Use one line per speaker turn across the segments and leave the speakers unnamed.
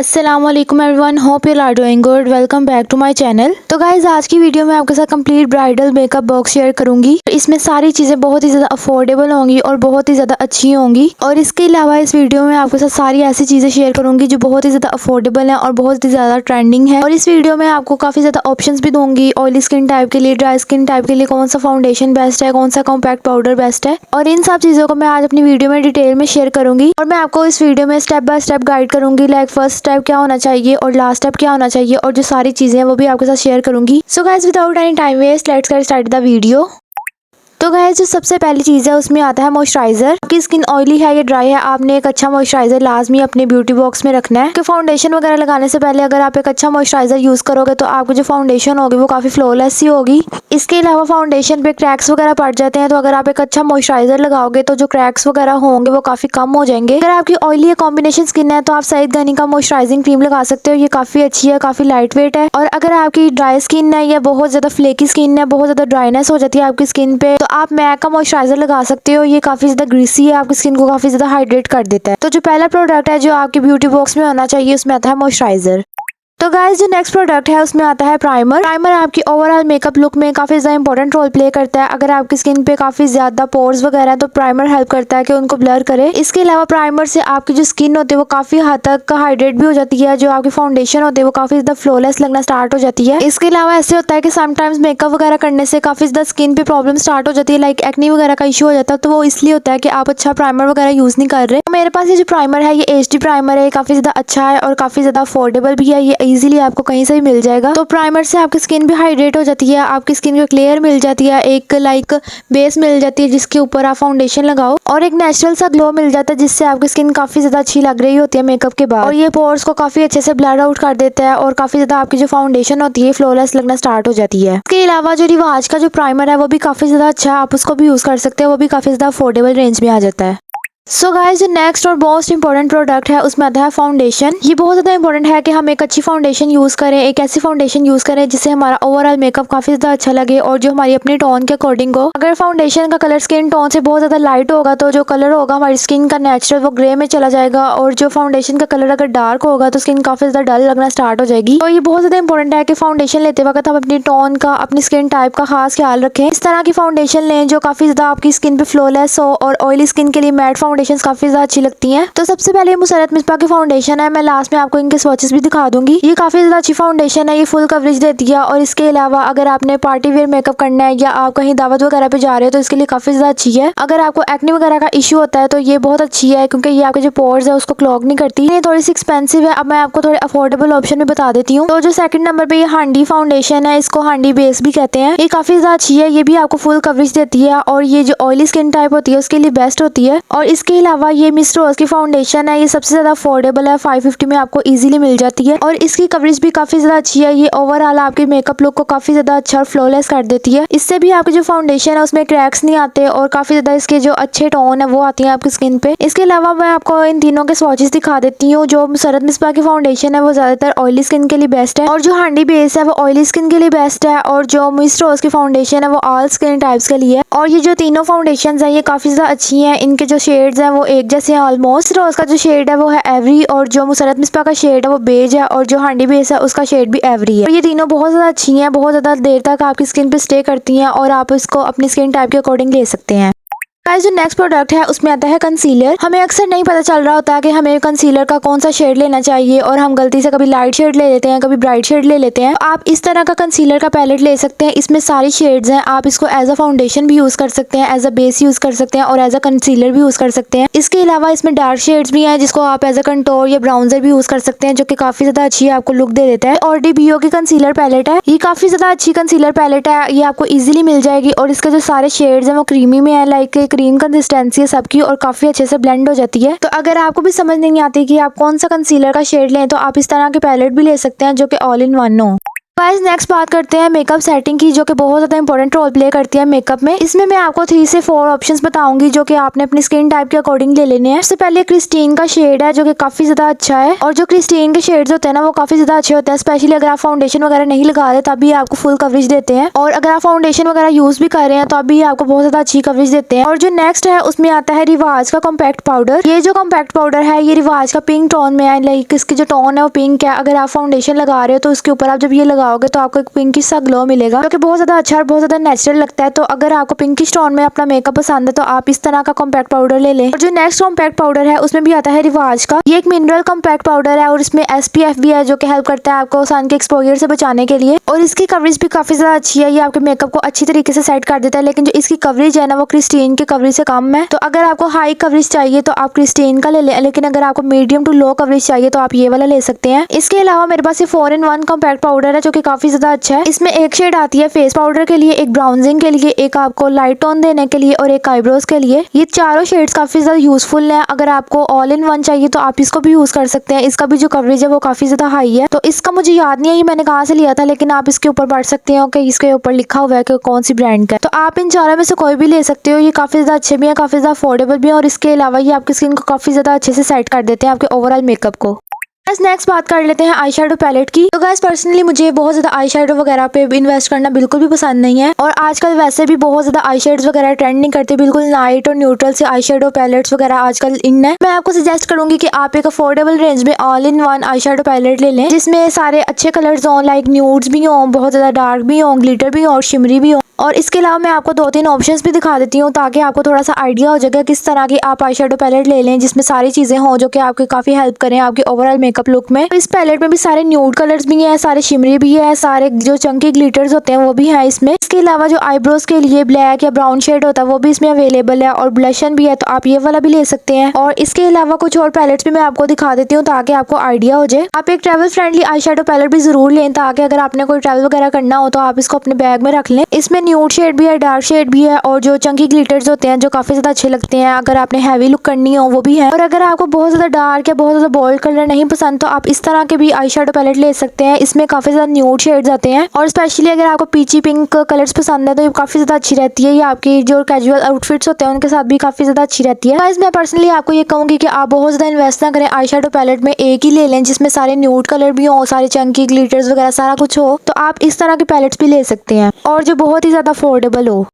अस्सलाम वालेकुम everyone, hope you are doing good. Welcome back to my channel. तो guys आज की वीडियो में आपके साथ complete bridal makeup box share करूंगी। इसमें सारी चीज़ें बहुत ही ज़्यादा अफोर्डेबल होंगी और बहुत ही ज़्यादा अच्छी होंगी। और इसके अलावा इस वीडियो में आपके साथ सारी ऐसी चीज़ें शेयर करूंगी जो बहुत ही ज़्यादा अफोर्डेबल है और बहुत ही ज़्यादा ट्रेंडिंग है। और इस वीडियो में आपको काफ़ी ज़्यादा ऑप्शन भी दूंगी। ऑयली स्किन टाइप के लिए, ड्राई स्किन टाइप के लिए कौन सा फाउंडेशन बेस्ट है, कौन सा कॉम्पैक्ट पाउडर बेस्ट है, और इन सब चीज़ों को मैं आज अपनी वीडियो में डिटेल में शेयर करूंगी। और मैं आपको इस वीडियो में स्टेप बाय स्टेप गाइड करूंगी, लाइक फर्स्ट स्टेप क्या होना चाहिए और लास्ट स्टेप क्या होना चाहिए, और जो सारी चीजें हैं वो भी आपके साथ शेयर करूंगी। So guys without any time waste let's get start the video. तो गाइस जो सबसे पहली चीज़ है उसमें आता है मॉइस्चराइजर। आपकी स्किन ऑयली है या ड्राई है, आपने एक अच्छा मॉइस्चराइजर लाजमी अपने ब्यूटी बॉक्स में रखना है कि फाउंडेशन वगैरह लगाने से पहले अगर आप एक अच्छा मॉइस्चराइजर यूज़ करोगे तो आपकी जो फाउंडेशन होगी वो काफ़ी फ्लॉलेस सी होगी। इसके अलावा फाउंडेशन पे क्रैक्स वगैरह पड़ जाते हैं, तो अगर आप एक अच्छा मॉइस्चराइजर लगाओगे तो जो क्रैक्स वगैरह होंगे वो काफ़ी कम हो जाएंगे। अगर आपकी ऑयली या कॉम्बिनेशन स्किन है तो आप सईद गनी का मॉइस्चराइजिंग क्रीम लगा सकते हो। ये काफ़ी अच्छी है, काफ़ी लाइट वेट है। और अगर आपकी ड्राई स्किन है या बहुत ज़्यादा फ्लेकी स्किन है, बहुत ज़्यादा ड्राइनेस हो जाती है आपकी स्किन पे, तो आप मैक का मॉइस्चराइजर लगा सकते हो। ये काफी ज्यादा ग्रीसी है, आपकी स्किन को काफी ज्यादा हाइड्रेट कर देता है। तो जो पहला प्रोडक्ट है जो आपके ब्यूटी बॉक्स में होना चाहिए उसमें आता है मॉइस्चराइजर। तो गाइस जो नेक्स्ट प्रोडक्ट है उसमें आता है प्राइमर। प्राइमर आपकी ओवरऑल मेकअप लुक में काफी ज्यादा इंपॉर्टेंट रोल प्ले करता है। अगर आपकी स्किन पे काफी ज्यादा पोर्स वगैरह है तो प्राइमर हेल्प करता है कि उनको ब्लर करे। इसके अलावा प्राइमर से आपकी जो स्किन होती है वो काफी हद तक हाइड्रेट भी हो जाती है। जो आपकी फाउंडेशन होती है वो काफी ज्यादा फ्लॉलेस लगना स्टार्ट हो जाती है। इसके अलावा ऐसे होता है कि समटाइम्स मेकअप वगैरह करने से काफी ज्यादा स्किन पे प्रॉब्लम स्टार्ट हो जाती है, लाइक एक्नी वगैरह का इशू हो जाता है। तो वो इसलिए होता है कि आप अच्छा प्राइमर वगैरह यूज नहीं कर रहे। तो मेरे पास ये जो प्राइमर है ये HD प्राइमर है, काफी ज्यादा अच्छा है और काफी ज्यादा अफोर्डेबल भी है। ये इजीली आपको कहीं से भी मिल जाएगा। तो प्राइमर से आपकी स्किन भी हाइड्रेट हो जाती है, आपकी स्किन को क्लियर मिल जाती है, एक लाइक बेस मिल जाती है जिसके ऊपर आप फाउंडेशन लगाओ, और एक नेचुरल सा ग्लो मिल जाता है जिससे आपकी स्किन काफी ज्यादा अच्छी लग रही होती है मेकअप के बाद। और ये पोर्स को काफी अच्छे से ब्लर आउट कर देता है और काफी ज्यादा आपकी जो फाउंडेशन होती है फ्लॉलेस लगना स्टार्ट हो जाती है। इसके अलावा जो रिवाज का जो प्राइमर है वो भी काफी ज्यादा अच्छा है, आप उसको भी यूज कर सकते हैं। वो भी काफी ज्यादा अफोर्डेबल रेंज में आ जाता है। सो गाइस जो नेक्स्ट और मोस्ट इंपॉर्टेंट प्रोडक्ट है उसमें आता है फाउंडेशन। ये बहुत ज़्यादा इंपॉर्टेंट है कि हम एक अच्छी फाउंडेशन यूज़ करें, एक ऐसी फाउंडेशन यूज़ करें जिससे हमारा ओवरऑल मेकअप काफ़ी ज़्यादा अच्छा लगे और जो हमारी अपनी टोन के अकॉर्डिंग हो। अगर फाउंडेशन का कलर स्किन टोन से बहुत ज़्यादा लाइट होगा तो जो कलर होगा हमारी स्किन का नेचुरल वो ग्रे में चला जाएगा, और जो फाउंडेशन का कलर अगर डार्क होगा तो स्किन काफ़ी ज़्यादा डल लगना स्टार्ट हो जाएगी। तो ये बहुत ज़्यादा इंपॉर्टेंट है कि फाउंडेशन लेते वक्त हम अपनी टोन का, अपनी स्किन टाइप का खास ख्याल रखें। इस तरह की फाउंडेशन लें जो काफ़ी ज़्यादा आपकी स्किन पे फ्लॉलेस हो, और ऑयली स्किन के लिए मैट फाउंडेशन काफ़ी ज़्यादा अच्छी लगती हैं। तो सबसे पहले मुसरत मिसबा की फाउंडेशन है, मैं लास्ट में आपको इनके स्वॉचेस भी दिखा दूंगी। ये काफी ज्यादा अच्छी फाउंडेशन है, ये फुल कवरेज देती है। और इसके अलावा अगर आपने पार्टी वेयर मेकअप करना है या आप कहीं दावत वगैरह पे जा रहे हो तो इसके लिए काफी ज्यादा अच्छी है। अगर आपको एक्ने वगैरह का इशू होता है तो ये बहुत अच्छी है क्योंकि ये आपके जो पोर्स है उसको क्लॉग नहीं करती। ये थोड़ी सी एक्सपेंसिव है, अब मैं आपको थोड़े अफोर्डेबल ऑप्शन भी बता देती हूँ। तो जो सेकंड नंबर पे ये हांडी फाउंडेशन है, इसको हांडी बेस भी कहते हैं। ये काफी ज्यादा अच्छी है, ये भी आपको फुल कवरेज देती है और ये जो ऑयली स्किन टाइप होती है उसके लिए बेस्ट होती है। और इसके अलावा ये मिस रोज की फाउंडेशन है, ये सबसे ज्यादा अफोर्डेबल है, 550 में आपको इजीली मिल जाती है और इसकी कवरेज भी काफी ज्यादा अच्छी है। ये ओवरऑल आपके मेकअप लुक को काफी ज्यादा अच्छा और फ्लॉलेस कर देती है। इससे भी आपकी जो फाउंडेशन है उसमें क्रैक्स नहीं आते और काफी ज्यादा इसके जो अच्छे टोन है वो आती है आपकी स्किन पे। इसके अलावा मैं आपको इन तीनों के स्वॉचेस दिखा देती हूँ। जो मुसरत मिसबा की फाउंडेशन है वो ज्यादातर ऑयली स्किन के लिए बेस्ट है, और जो हांडी बेस है वो ऑयली स्किन के लिए बेस्ट है, और जो मिस रोज की फाउंडेशन है वो ऑल स्किन टाइप्स के लिए। और ये जो तीनों फाउंडेशन है ये काफी ज्यादा अच्छी है, इनके जो शेड्स है वो एक जैसे हैं ऑलमोस्ट। रोज का जो शेड है वो है एवरी, और जो मुसरत मिसबा का शेड है वो बेज है, और जो हांडी बेस है उसका शेड भी एवरी है। तो ये तीनों बहुत ज्यादा अच्छी हैं, बहुत ज्यादा देर तक आपकी स्किन पे स्टे करती हैं और आप इसको अपनी स्किन टाइप के अकॉर्डिंग ले सकते हैं। गाइस जो नेक्स्ट प्रोडक्ट है उसमें आता है कंसीलर। हमें अक्सर नहीं पता चल रहा होता है कि हमें कंसीलर का कौन सा शेड लेना चाहिए, और हम गलती से कभी लाइट शेड ले लेते हैं, कभी ब्राइट शेड ले लेते हैं। आप इस तरह का कंसीलर का पैलेट ले सकते हैं, इसमें सारी शेड्स हैं। आप इसको एज अ फाउंडेशन भी यूज कर सकते हैं, एज अ बेस यूज कर सकते हैं और एज अ कंसीलर भी यूज कर सकते हैं। इसके अलावा इसमें डार्क शेड्स भी हैं जिसको आप एज अ कंटोर या ब्राउन्जर भी यूज कर सकते हैं, जो कि काफी ज्यादा अच्छी आपको लुक दे देता है। और DBO की कंसीलर पैलेट है, ये काफी ज्यादा अच्छी कंसीलर पैलेट है, ये आपको इजिली मिल जाएगी और इसके जो सारे शेड्स हैं वो क्रीमी में है, लाइक क्रीम कंसिस्टेंसी सबकी, और काफी अच्छे से ब्लेंड हो जाती है। तो अगर आपको भी समझ नहीं आती कि आप कौन सा कंसीलर का शेड लें तो आप इस तरह के पैलेट भी ले सकते हैं जो कि ऑल इन वन हो। गाइस नेक्स्ट बात करते हैं मेकअप सेटिंग की, जो कि बहुत ज़्यादा इंपॉर्टेंट रोल प्ले करती है मेकअप में। इसमें मैं आपको 3 से 4 ऑप्शंस बताऊंगी जो कि आपने अपनी स्किन टाइप के अकॉर्डिंग ले लेने हैं। सबसे पहले क्रिस्टीन का शेड है जो कि काफ़ी ज़्यादा अच्छा है, और जो क्रिस्टीन के शेड्स होते हैं ना वो काफ़ी ज़्यादा अच्छे होते हैं, स्पेशली अगर आप फाउंडेशन वगैरह नहीं लगा रहे तभी आपको फुल कवरेज देते हैं, और अगर आप फाउंडेशन वगैरह यूज़ भी कर रहे हैं तो अभी आपको बहुत ज़्यादा अच्छी कवरेज देते हैं। और जो नेक्स्ट है उसमें आता है रिवाज का कॉम्पैक्ट पाउडर। ये जो कॉम्पैक्ट पाउडर है ये रिवाज का पिंक टोन में है, लाइक इसकी जो टोन है वो पिंक है। अगर आप फाउंडेशन लगा रहे हो तो उसके ऊपर आप जब ये लगाओगे तो आपको एक पिंकिश सा ग्लो मिलेगा जो कि बहुत ज्यादा अच्छा और बहुत ज्यादा नेचुरल लगता है। तो अगर आपको पिंकिश टोन में अपना मेकअप पसंद है तो आप इस तरह का कॉम्पैक्ट पाउडर ले लें। और जो नेक्स्ट कॉम्पैक्ट पाउडर है उसमें भी आता है रिवाज का। ये एक मिनरल कॉम्पैक्ट पाउडर है और इसमें SPF भी है जो कि हेल्प करता है आपको सन के एक्सपोजर से बचाने के लिए, और इसकी कवरेज भी काफी ज्यादा अच्छी है। ये आपके मेकअप को अच्छी तरीके से सेट कर देता है, लेकिन जो इसकी कवरेज है ना वो क्रिस्टीन की कवरेज से कम है। तो अगर आपको हाई कवरेज चाहिए तो आप क्रिस्टीन का ले लें, लेकिन अगर आपको मीडियम टू लो कवरेज चाहिए तो आप ये वाला ले सकते हैं। इसके अलावा मेरे पास ये 4-in-1 कॉम्पैक्ट पाउडर है जो कि काफी ज्यादा अच्छा है। इसमें एक शेड आती है फेस पाउडर के लिए, एक ब्राउजिंग के लिए, एक आपको लाइट टोन देने के लिए और एक आईब्रोज के लिए। ये चारों शेड्स काफी ज्यादा यूजफुल हैं। अगर आपको ऑल इन वन चाहिए तो आप इसको भी यूज कर सकते हैं। इसका भी जो कवरेज है वो काफी ज्यादा हाई है। तो इसका मुझे याद नहीं है ये मैंने कहाँ से लिया था, लेकिन आप इसके ऊपर पढ़ सकते हो कि इसके ऊपर लिखा हुआ है कि कौन सी ब्रांड का है। तो आप इन चारों में से कोई भी ले सकते हो। ये काफी ज्यादा अच्छे भी हैं, काफी ज्यादा अफोर्डेबल भी है, और इसके अलावा ये आपकी स्किन को काफी ज्यादा अच्छे से सेट कर देते हैं आपके ओवरऑल मेकअप को। नेक्स्ट बात कर लेते हैं आई शेडो पैलेट की। तो गाइस पर्सनली मुझे बहुत ज्यादा आई शेडो वगैरह पे इन्वेस्ट करना बिल्कुल भी पसंद नहीं है, और आजकल वैसे भी बहुत ज्यादा आई शेड्स वगैरह ट्रेंड नहीं करते। बिल्कुल नाइट और न्यूट्रल से आई शेडो पैलेट्स वगैरह आजकल इन है। मैं आपको सजेस्ट करूंगी कि आप एक अफोर्डेबल रेंज में all in one eye shadow palette ले लें जिसमें सारे अच्छे कलर्स हों, लाइक न्यूड्स भी हों, बहुत ज्यादा डार्क भी हों, ग्लिटर भी हों और शिमरी भी हों। और इसके अलावा मैं आपको 2-3 ऑप्शंस भी दिखा देती हूँ ताकि आपको थोड़ा सा आइडिया हो जाएगा किस तरह की आप आई शेडो पैलेट ले लें जिसमें सारी चीजें हों जो कि आपकी काफी हेल्प करें आपके ओवरऑल मेकअप लुक में। इस पैलेट में भी सारे न्यूड कलर्स भी हैं, सारे शिमरी भी है, सारे जो चंकी ग्लिटर्स होते हैं वो भी है इसमें। इसके अलावा जो आईब्रोज के लिए ब्लैक या ब्राउन शेड होता है वो भी इसमें अवेलेबल है, और ब्लशन भी है तो आप ये वाला भी ले सकते हैं। और इसके अलावा कुछ और पैलेट्स भी मैं आपको दिखा देती हूँ ताकि आपको आइडिया हो जाए। आप एक travel friendly eye shadow palette भी जरूर लें ताकि अगर आपने कोई ट्रैवल वगैरह करना हो तो आप इसको अपने बैग में रख लें। इसमें न्यूड शेड भी है, डार्क शेड भी है, और जो चंकी ग्लिटर्स होते हैं जो काफी ज्यादा अच्छे लगते हैं अगर आपने हैवी लुक करनी हो वो भी है। और अगर आपको बहुत ज्यादा डार्क या बहुत ज्यादा बोल्ड कलर नहीं पसंद तो आप इस तरह के भी आई शेडो पैलेट ले सकते हैं। इसमें काफी ज्यादा न्यूड शेड्स आते हैं, और स्पेशली अगर आपको पीची पिंक कलर्स पसंद है तो ये काफी ज्यादा अच्छी रहती है। ये आपकी जो कैजुअल आउटफिट्स होते हैं उनके साथ भी काफी ज्यादा अच्छी रहती है। गाइस मैं पर्सनली आपको ये कहूंगी कि आप बहुत ज्यादा इन्वेस्ट ना करें आई शेडो पैलेट में, एक ही ले लें जिसमें सारे न्यूड कलर भी हो, सारे चंकी ग्लिटर्स वगैरह सारा कुछ हो। तो आप इस तरह के पैलेट्स भी ले सकते हैं और जो बहुत ही ज्यादा अफोर्डेबल हो।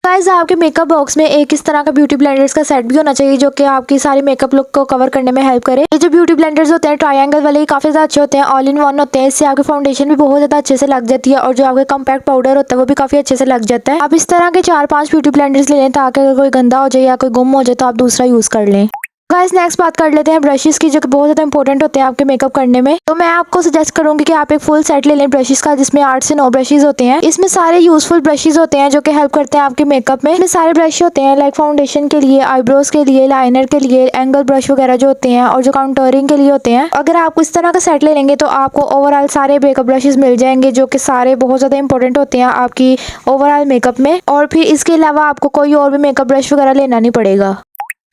गाइस आपके मेकअप बॉक्स में एक इस तरह का ब्यूटी ब्लेंडर्स का सेट भी होना चाहिए जो कि आपकी सारी मेकअप लुक को कवर करने में हेल्प करे। ये जो ब्यूटी ब्लेंडर्स होते हैं ट्रायंगल वाले काफी ज्यादा अच्छे होते हैं, ऑल इन वन होते हैं। इससे आपकी फाउंडेशन भी बहुत ज्यादा अच्छे से लग जाती है, और जो आपके कॉम्पैक्ट पाउडर होता है वो भी काफी अच्छे से लग जाता है। आप इस तरह के 4-5 ब्यूटी ब्लेंडर्स ले लें ताकि अगर कोई गंदा हो जाए या कोई गुम हो जाए तो आप दूसरा यूज कर लें। गाइस नेक्स्ट बात कर लेते हैं ब्रशेस की, जो कि बहुत ज़्यादा इंपॉर्टेंट होते हैं आपके मेकअप करने में। तो मैं आपको सजेस्ट करूंगी कि आप एक फुल सेट ले लें ब्रशेस का जिसमें 8 से 9 ब्रशेस होते हैं। इसमें सारे यूजफुल ब्रशेस होते हैं जो कि हेल्प करते हैं आपके मेकअप में। इसमें सारे ब्रश होते हैं लाइक फाउंडेशन के लिए, आईब्रोज के लिए, लाइनर के लिए, एंगल ब्रश वगैरह जो होते हैं, और जो काउंटरिंग के लिए होते हैं। अगर आप इस तरह का सेट ले लेंगे तो आपको ओवरऑल सारे मेकअप ब्रशेस मिल जाएंगे जो कि सारे बहुत ज़्यादा इंपॉर्टेंट होते हैं आपकी ओवरऑल मेकअप में। और फिर इसके अलावा आपको कोई और भी मेकअप ब्रश वगैरह लेना नहीं पड़ेगा।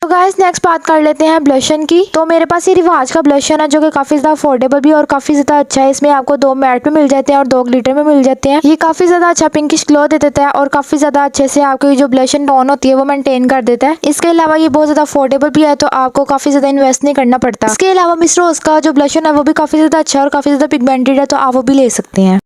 तो गाइस नेक्स्ट बात कर लेते हैं ब्लशन की। तो मेरे पास ये रिवाज का ब्लशन है जो कि काफी ज्यादा अफोर्डेबल भी और काफी ज्यादा अच्छा है। इसमें आपको 2 मैट में मिल जाते हैं और 2 ग्लिटर में मिल जाते हैं। ये काफी ज्यादा अच्छा पिंकिश ग्लो दे देता है और काफी ज्यादा अच्छे से आपकी जो ब्लशन टोन होती है वो मेंटेन कर देता है। इसके अलावा ये बहुत ज्यादा अफोर्डेबल भी है तो आपको काफी ज्यादा इन्वेस्ट नहीं करना पड़ता। इसके अलावा मिस रोज का जो ब्लशन है वो भी काफी ज्यादा अच्छा और काफी ज्यादा पिगमेंटेड है, तो आप वो भी ले सकते हैं।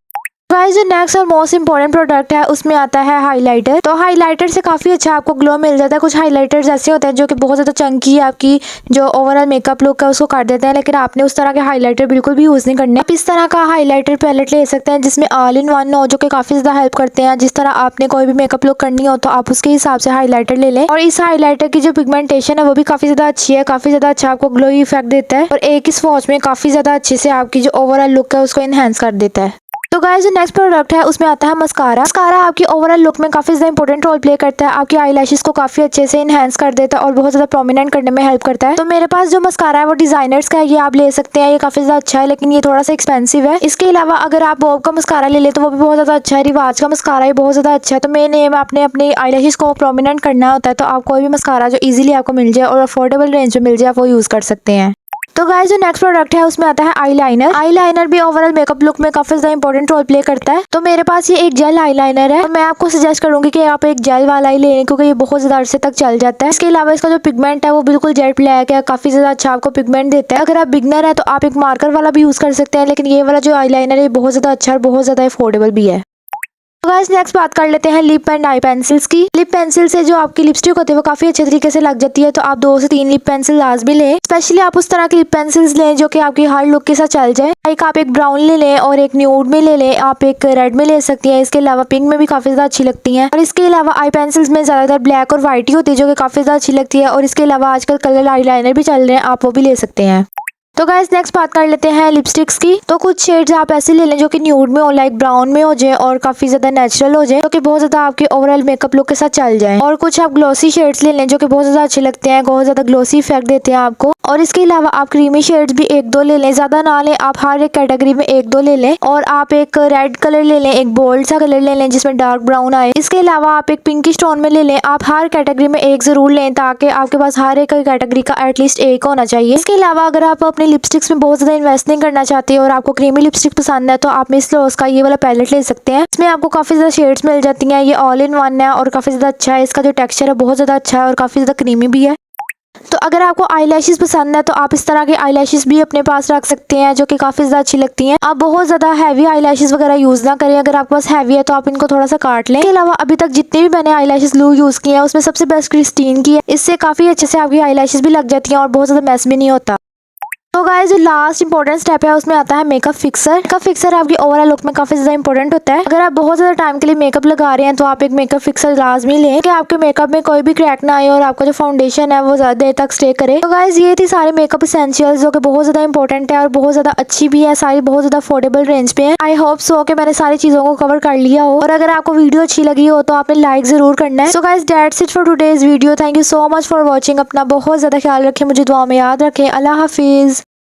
गाइस जो नेक्स्ट और मोस्ट इंपॉर्टेंट प्रोडक्ट है उसमें आता है हाइलाइटर। तो हाइलाइटर से काफी अच्छा आपको ग्लो मिल जाता है। कुछ हाइलाइटर्स ऐसे होते हैं जो कि बहुत ज्यादा चंकी आपकी जो ओवरऑल मेकअप लुक है उसको काट देते हैं, लेकिन आपने उस तरह के हाइलाइटर बिल्कुल भी यूज नहीं करने। आप इस तरह का हाइलाइटर पैलेट ले सकते हैं जिसमें ऑल इन वन हो जो कि काफी ज्यादा हेल्प करते हैं। जिस तरह आपने कोई भी मेकअप लुक करनी हो तो आप उसके हिसाब से हाइलाइटर ले लें, और इस हाइलाइटर की जो पिगमेंटेशन है वो भी काफी ज्यादा अच्छी है, काफी ज्यादा अच्छा आपको ग्लो इफेक्ट देता है, और एक ही स्वॉच में काफी ज्यादा अच्छे से आपकी जो ओवरऑल लुक है उसको इनहेंस कर देता है। तो गाइस जो नेक्स्ट प्रोडक्ट है उसमें आता है मस्कारा। मस्कारा आपकी ओवरऑल लुक में काफी ज्यादा इंपॉर्टेंट रोल प्ले करता है। आपकी आईलैशेस को काफी अच्छे से इनहेंस कर देता है और बहुत ज्यादा प्रोमिनेंट करने में हेल्प करता है। तो मेरे पास जो मस्कारा है वो डिजाइनर्स का है, ये आप ले सकते हैं। ये काफी ज्यादा अच्छा है लेकिन ये थोड़ा सा एक्सपेंसिव है। इसके अलावा अगर आप बॉब का मस्कारा ले ले तो वो भी बहुत ज्यादा अच्छा है। रिवाज का मस्कारा ही बहुत ज्यादा अच्छा है। तो मैंने आपने अपने आईलैशेस को प्रोमिनेंट करना होता है तो आप कोई भी मस्कारा जो इजीली आपको मिल जाए और अफोर्डेबल रेंज में मिल जाए आप वो यूज कर सकते हैं। तो गाइस जो नेक्स्ट प्रोडक्ट है उसमें आता है आईलाइनर। आईलाइनर भी ओवरऑल मेकअप लुक में काफी ज्यादा इंपॉर्टेंट रोल प्ले करता है। तो मेरे पास ये एक जेल आईलाइनर है और मैं आपको सजेस्ट करूंगी कि आप एक जेल वाला ही लें क्योंकि ये बहुत ज्यादा अरसे तक चल जाता है। इसके अलावा इसका जो पिगमेंट है वो बिल्कुल जेट ब्लैक है, काफी ज्यादा अच्छा आपको पिगमेंट देता है। अगर आप बिगनर है तो आप एक मार्कर वाला भी यूज कर सकते हैं, लेकिन ये वाला जो आईलाइनर है बहुत ज्यादा अच्छा और बहुत ज्यादा अफोर्डेबल भी है। तो गाइस नेक्स्ट बात कर लेते हैं लिप एंड आई पेंसिल्स की। लिप पेंसिल से जो आपकी लिपस्टिक होती है वो काफी अच्छे तरीके से लग जाती है, तो आप 2 से 3 लिप पेंसिल लाजमी लें। स्पेशली आप उस तरह की लिप पेंसिल्स लें जो कि आपकी हर लुक के साथ चल जाए। एक आप एक ब्राउन ले लें और एक न्यूड में ले लें, आप एक रेड में ले सकती हैं। इसके अलावा पिंक में भी काफी ज्यादा अच्छी लगती हैं। और इसके अलावा आई पेंसिल्स में ज्यादातर ब्लैक और व्हाइट ही होती है जो कि काफी ज्यादा अच्छी लगती है। और इसके अलावा आजकल कलर आईलाइनर भी चल रहे हैं, आप वो भी ले सकते हैं। तो गाइस नेक्स्ट बात कर लेते हैं लिपस्टिक्स की। तो कुछ शेड्स आप ऐसे ले लें जो कि न्यूड में हो, लाइक ब्राउन में हो जाए और काफी ज्यादा नेचुरल हो जाए, जो कि बहुत ज्यादा आपके ओवरऑल मेकअप लुक के साथ चल जाए। और कुछ आप ग्लोसी शेड्स ले लें जो कि बहुत ज्यादा अच्छे लगते हैं, बहुत ज्यादा ग्लोसी इफेक्ट देते हैं आपको। और इसके अलावा आप क्रीमी शेड्स भी 1-2 ले लें, ज्यादा ना लें, आप हर एक कैटेगरी में 1-2 ले लें। और आप एक रेड कलर ले लें, एक बोल्ड सा कलर ले लें जिसमें डार्क ब्राउन आए। इसके अलावा आप एक पिंकिश टोन में ले लें। आप हर कैटेगरी में एक जरूर लें ताकि आपके पास हर एक कैटेगरी का एटलीस्ट एक होना चाहिए। इसके अलावा अगर आप अपने लिपस्टिक्स में बहुत ज्यादा इन्वेस्ट नहीं करना चाहते और आपको क्रीमी लिपस्टिक पसंद है तो आप मिस लॉस का ये वाला पैलेट ले सकते हैं। इसमें आपको काफी ज्यादा शेड्स मिल जाती हैं। ये ऑल इन वन है और काफी ज्यादा अच्छा है। इसका जो टेक्सचर है बहुत ज्यादा अच्छा है और काफी ज्यादा क्रीमी भी है। तो अगर आपको आईलैशेस पसंद है तो आप इस तरह के आईलैशेस भी अपने पास रख सकते हैं जो कि काफी ज्यादा अच्छी लगती हैं। आप बहुत ज्यादा हैवी आईलैशेस वगैरह यूज ना करें, अगर आपके पास हैवी है तो आप इनको थोड़ा सा काट लें। इसके अलावा अभी तक जितने भी मैंने आईलैशेस ग्लू यूज किए हैं उसमें सबसे बेस्ट क्रिस्टीन की है। इससे काफी अच्छे से आपकी आईलैशेस भी लग जाती हैं और बहुत ज्यादा मैस भी नहीं होता। तो गाइस जो लास्ट इंपॉर्टेंट स्टेप है उसमें आता है मेकअप फिक्सर। मेकअप फिक्सर आपकी ओवरऑल लुक में काफी ज्यादा इंपॉर्टेंट होता है। अगर आप बहुत ज्यादा टाइम के लिए मेकअप लगा रहे हैं तो आप एक मेकअप फिक्सर लाजमी लें कि आपके मेकअप में कोई भी क्रैक ना आए और आपका जो फाउंडेशन है वो ज्यादा देर तक स्टे करे। तो गाइस ये थी सारे मेकअप एसेंशियल्स जो कि बहुत ज्यादा इंपॉर्टेंट है और बहुत ज्यादा अच्छी भी है, सारी बहुत ज्यादा अफोर्डेबल रेंज पे है। आई होप सो कि मैंने सारी चीजों को कवर कर लिया हो। और अगर आपको वीडियो अच्छी लगी हो तो आपने लाइक जरूर करना है। So guys that's it for today's video. Thank you so much for watching. अपना बहुत ज्यादा ख्याल रखें, मुझे दुआ में याद रखें। अल्लाह हाफिज।